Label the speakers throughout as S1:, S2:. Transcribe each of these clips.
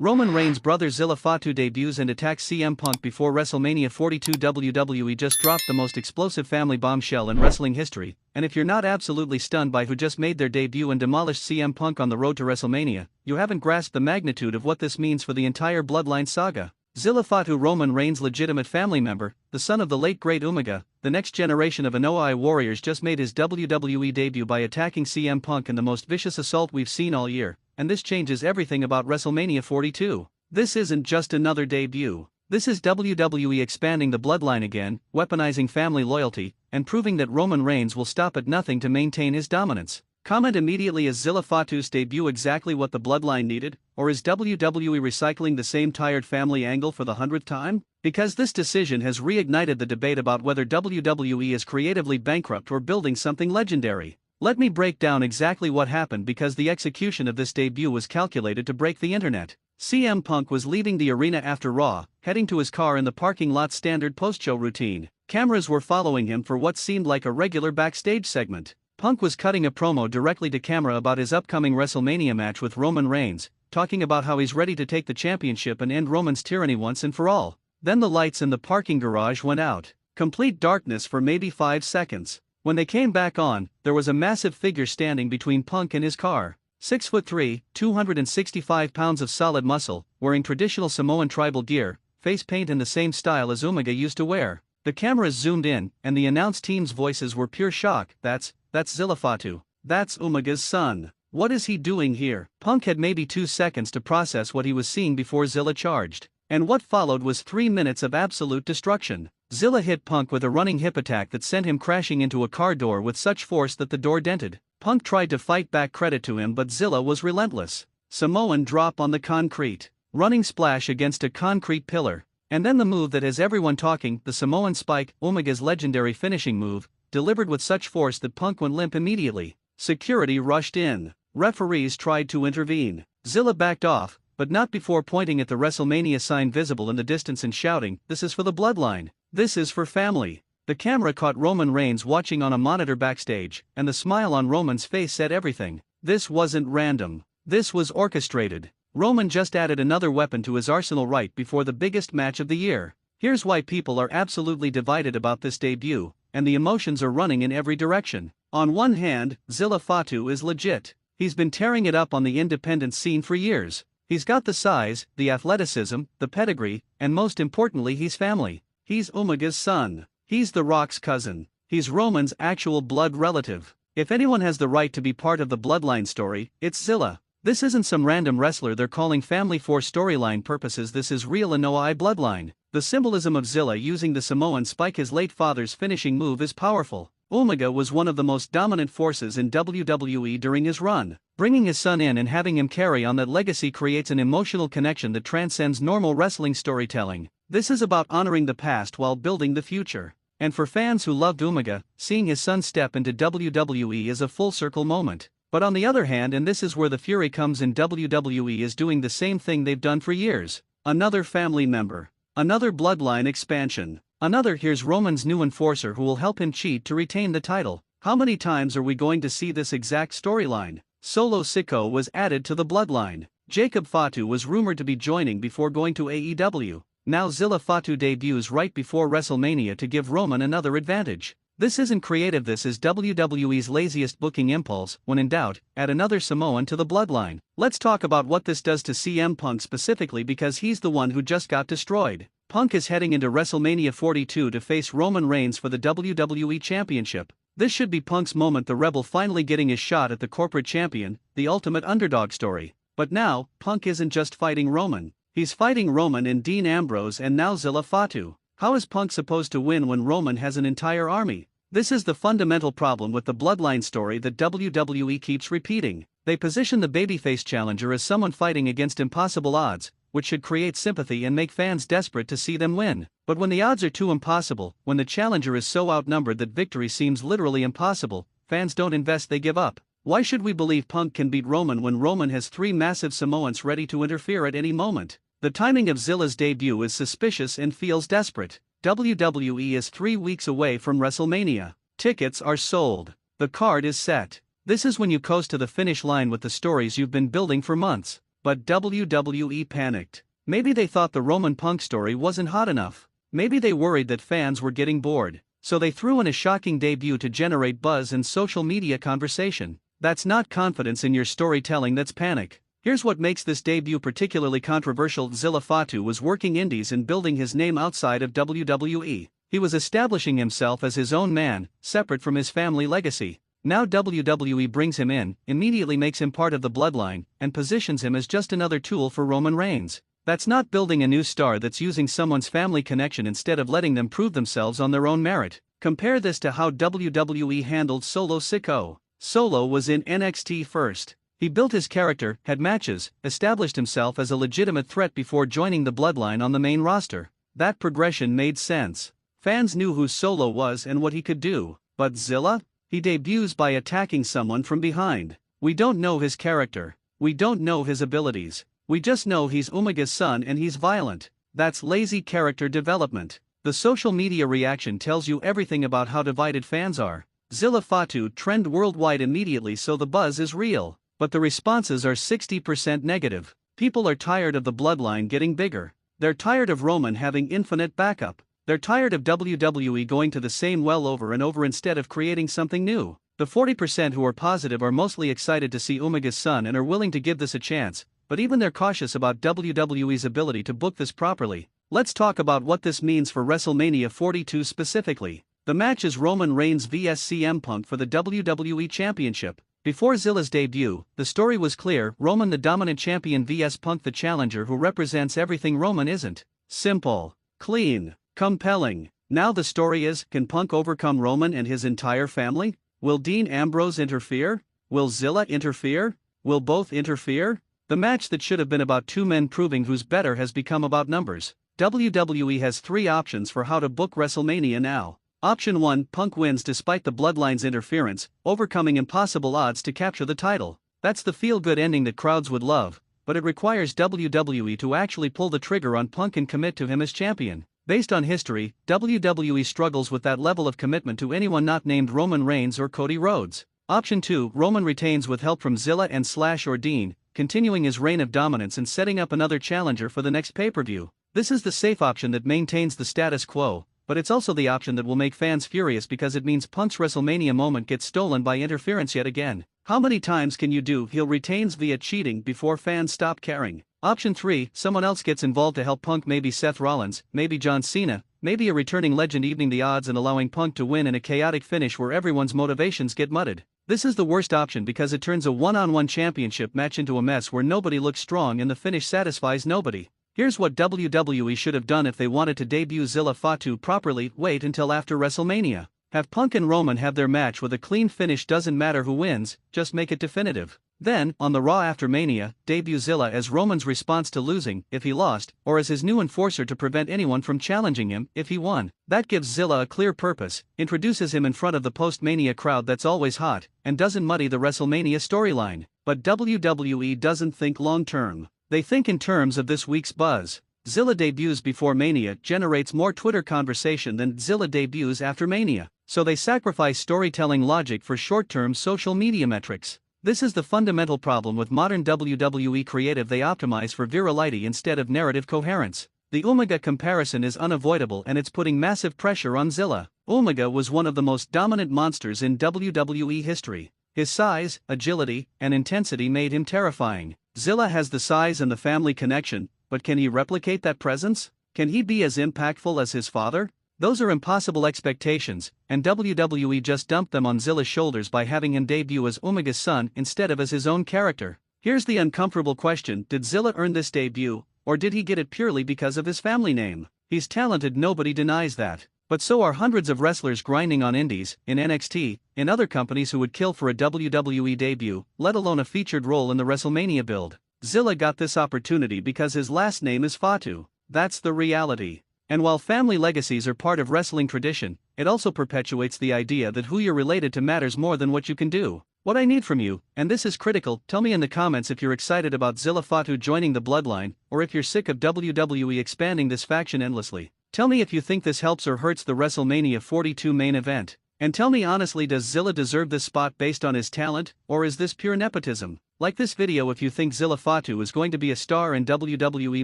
S1: Roman Reigns' brother Zilla Fatu debuts and attacks CM Punk before WrestleMania 42. WWE just dropped the most explosive family bombshell in wrestling history, and if you're not absolutely stunned by who just made their debut and demolished CM Punk on the road to WrestleMania, you haven't grasped the magnitude of what this means for the entire Bloodline saga. Zilla Fatu, Roman Reigns' legitimate family member, the son of the late great Umaga, the next generation of Anoa'i warriors, just made his WWE debut by attacking CM Punk in the most vicious assault we've seen all year, and this changes everything about WrestleMania 42. This isn't just another debut. This is WWE expanding the bloodline again, weaponizing family loyalty, and proving that Roman Reigns will stop at nothing to maintain his dominance. Comment immediately: is Zilla Fatu's debut exactly what the bloodline needed, or is WWE recycling the same tired family angle for the 100th time? Because this decision has reignited the debate about whether WWE is creatively bankrupt or building something legendary. Let me break down exactly what happened, because the execution of this debut was calculated to break the internet. CM Punk was leaving the arena after Raw, heading to his car in the parking lot, standard post-show routine. Cameras were following him for what seemed like a regular backstage segment. Punk was cutting a promo directly to camera about his upcoming WrestleMania match with Roman Reigns, talking about how he's ready to take the championship and end Roman's tyranny once and for all. Then the lights in the parking garage went out. Complete darkness for maybe 5 seconds. When they came back on, there was a massive figure standing between Punk and his car. 6'3", 265 pounds of solid muscle, wearing traditional Samoan tribal gear, face paint in the same style as Umaga used to wear. The cameras zoomed in, and the announce team's voices were pure shock. That's Zilla Fatu. That's Umaga's son. What is he doing here? Punk had maybe 2 seconds to process what he was seeing before Zilla charged. And what followed was 3 minutes of absolute destruction. Zilla hit Punk with a running hip attack that sent him crashing into a car door with such force that the door dented. Punk tried to fight back, credit to him, but Zilla was relentless. Samoan drop on the concrete. Running splash against a concrete pillar. And then the move that has everyone talking, the Samoan spike, Umaga's legendary finishing move, delivered with such force that Punk went limp immediately. Security rushed in. Referees tried to intervene. Zilla backed off, but not before pointing at the WrestleMania sign visible in the distance and shouting, "This is for the bloodline. This is for family." The camera caught Roman Reigns watching on a monitor backstage, and the smile on Roman's face said everything. This wasn't random. This was orchestrated. Roman just added another weapon to his arsenal right before the biggest match of the year. Here's why people are absolutely divided about this debut, and the emotions are running in every direction. On one hand, Zilla Fatu is legit. He's been tearing it up on the independent scene for years. He's got the size, the athleticism, the pedigree, and most importantly, he's family. He's Umaga's son. He's The Rock's cousin. He's Roman's actual blood relative. If anyone has the right to be part of the bloodline story, it's Zilla. This isn't some random wrestler they're calling family for storyline purposes. This is real Anoa'i bloodline. The symbolism of Zilla using the Samoan spike, his late father's finishing move, is powerful. Umaga was one of the most dominant forces in WWE during his run. Bringing his son in and having him carry on that legacy creates an emotional connection that transcends normal wrestling storytelling. This is about honoring the past while building the future. And for fans who loved Umaga, seeing his son step into WWE is a full circle moment. But on the other hand, and this is where the fury comes in, WWE is doing the same thing they've done for years. Another family member. Another bloodline expansion. Another here's Roman's new enforcer who will help him cheat to retain the title. How many times are we going to see this exact storyline? Solo Sikoa was added to the bloodline. Jacob Fatu was rumored to be joining before going to AEW. Now Zilla Fatu debuts right before WrestleMania to give Roman another advantage. This isn't creative, this is WWE's laziest booking impulse. When in doubt, add another Samoan to the bloodline. Let's talk about what this does to CM Punk specifically, because he's the one who just got destroyed. Punk is heading into WrestleMania 42 to face Roman Reigns for the WWE Championship. This should be Punk's moment, the Rebel finally getting his shot at the corporate champion, the ultimate underdog story. But now, Punk isn't just fighting Roman. He's fighting Roman and Dean Ambrose and now Zilla Fatu. How is Punk supposed to win when Roman has an entire army? This is the fundamental problem with the bloodline story that WWE keeps repeating. They position the babyface challenger as someone fighting against impossible odds, which should create sympathy and make fans desperate to see them win. But when the odds are too impossible, when the challenger is so outnumbered that victory seems literally impossible, fans don't invest, they give up. Why should we believe Punk can beat Roman when Roman has 3 massive Samoans ready to interfere at any moment? The timing of Zilla's debut is suspicious and feels desperate. WWE is 3 weeks away from WrestleMania. Tickets are sold. The card is set. This is when you coast to the finish line with the stories you've been building for months. But WWE panicked. Maybe they thought the Roman Punk story wasn't hot enough. Maybe they worried that fans were getting bored. So they threw in a shocking debut to generate buzz and social media conversation. That's not confidence in your storytelling, that's panic. Here's what makes this debut particularly controversial. Zilla Fatu was working indies and building his name outside of WWE. He was establishing himself as his own man, separate from his family legacy. Now WWE brings him in, immediately makes him part of the bloodline, and positions him as just another tool for Roman Reigns. That's not building a new star, that's using someone's family connection instead of letting them prove themselves on their own merit. Compare this to how WWE handled Solo Sikoa. Solo was in NXT first. He built his character, had matches, established himself as a legitimate threat before joining the bloodline on the main roster. That progression made sense. Fans knew who Solo was and what he could do. But Zilla? He debuts by attacking someone from behind. We don't know his character. We don't know his abilities. We just know he's Umaga's son and he's violent. That's lazy character development. The social media reaction tells you everything about how divided fans are. Zilla Fatu trend worldwide immediately, so the buzz is real. But the responses are 60% negative. People are tired of the bloodline getting bigger. They're tired of Roman having infinite backup. They're tired of WWE going to the same well over and over instead of creating something new. The 40% who are positive are mostly excited to see Umaga's son and are willing to give this a chance, but even they're cautious about WWE's ability to book this properly. Let's talk about what this means for WrestleMania 42 specifically. The match is Roman Reigns vs CM Punk for the WWE Championship. Before Zilla's debut, the story was clear: Roman the dominant champion vs Punk the challenger who represents everything Roman isn't. Simple, clean, compelling. Now the story is, can Punk overcome Roman and his entire family? Will Dean Ambrose interfere? Will Zilla interfere? Will both interfere? The match that should have been about two men proving who's better has become about numbers. WWE has three options for how to book WrestleMania now. Option 1: Punk wins despite the bloodline's interference, overcoming impossible odds to capture the title. That's the feel-good ending that crowds would love, but it requires WWE to actually pull the trigger on Punk and commit to him as champion. Based on history, WWE struggles with that level of commitment to anyone not named Roman Reigns or Cody Rhodes. Option 2: Roman retains with help from Zilla and Slash or Dean, continuing his reign of dominance and setting up another challenger for the next pay-per-view. This is the safe option that maintains the status quo, but it's also the option that will make fans furious because it means Punk's WrestleMania moment gets stolen by interference yet again. How many times can you do heel retains via cheating before fans stop caring? Option 3: someone else gets involved to help Punk, maybe Seth Rollins, maybe John Cena, maybe a returning legend, evening the odds and allowing Punk to win in a chaotic finish where everyone's motivations get mudded. This is the worst option because it turns a one-on-one championship match into a mess where nobody looks strong and the finish satisfies nobody. Here's what WWE should have done if they wanted to debut Zilla Fatu properly: wait until after WrestleMania. Have Punk and Roman have their match with a clean finish, doesn't matter who wins, just make it definitive. Then, on the Raw after Mania, debut Zilla as Roman's response to losing, if he lost, or as his new enforcer to prevent anyone from challenging him, if he won. That gives Zilla a clear purpose, introduces him in front of the post-Mania crowd that's always hot, and doesn't muddy the WrestleMania storyline. But WWE doesn't think long-term. They think in terms of this week's buzz. Zilla debuts before Mania generates more Twitter conversation than Zilla debuts after Mania, so they sacrifice storytelling logic for short-term social media metrics. This is the fundamental problem with modern WWE creative. They optimize for virality instead of narrative coherence. The Umaga comparison is unavoidable and it's putting massive pressure on Zilla. Umaga was one of the most dominant monsters in WWE history. His size, agility, and intensity made him terrifying. Zilla has the size and the family connection, but can he replicate that presence? Can he be as impactful as his father? Those are impossible expectations, and WWE just dumped them on Zilla's shoulders by having him debut as Umaga's son instead of as his own character. Here's the uncomfortable question: did Zilla earn this debut, or did he get it purely because of his family name? He's talented, nobody denies that. But so are hundreds of wrestlers grinding on indies, in NXT, in other companies who would kill for a WWE debut, let alone a featured role in the WrestleMania build. Zilla got this opportunity because his last name is Fatu. That's the reality. And while family legacies are part of wrestling tradition, it also perpetuates the idea that who you're related to matters more than what you can do. What I need from you, and this is critical, tell me in the comments if you're excited about Zilla Fatu joining the bloodline, or if you're sick of WWE expanding this faction endlessly. Tell me if you think this helps or hurts the WrestleMania 42 main event. And tell me honestly, does Zilla deserve this spot based on his talent, or is this pure nepotism? Like this video if you think Zilla Fatu is going to be a star and WWE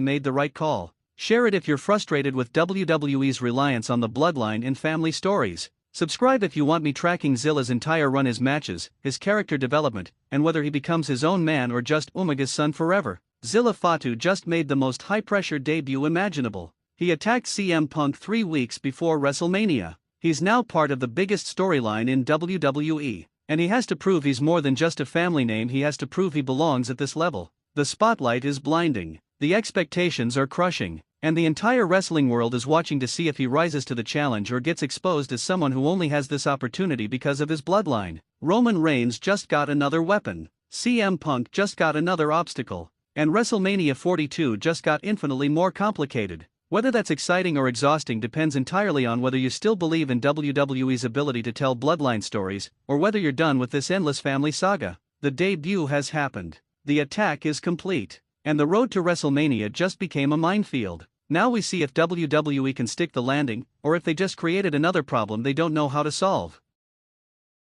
S1: made the right call. Share it if you're frustrated with WWE's reliance on the bloodline in family stories. Subscribe if you want me tracking Zilla's entire run, his matches, his character development, and whether he becomes his own man or just Umaga's son forever. Zilla Fatu just made the most high-pressure debut imaginable. He attacked CM Punk 3 weeks before WrestleMania. He's now part of the biggest storyline in WWE. And he has to prove he's more than just a family name. He has to prove he belongs at this level. The spotlight is blinding. The expectations are crushing. And the entire wrestling world is watching to see if he rises to the challenge or gets exposed as someone who only has this opportunity because of his bloodline. Roman Reigns just got another weapon. CM Punk just got another obstacle. And WrestleMania 42 just got infinitely more complicated. Whether that's exciting or exhausting depends entirely on whether you still believe in WWE's ability to tell bloodline stories, or whether you're done with this endless family saga. The debut has happened. The attack is complete. And the road to WrestleMania just became a minefield. Now we see if WWE can stick the landing, or if they just created another problem they don't know how to solve.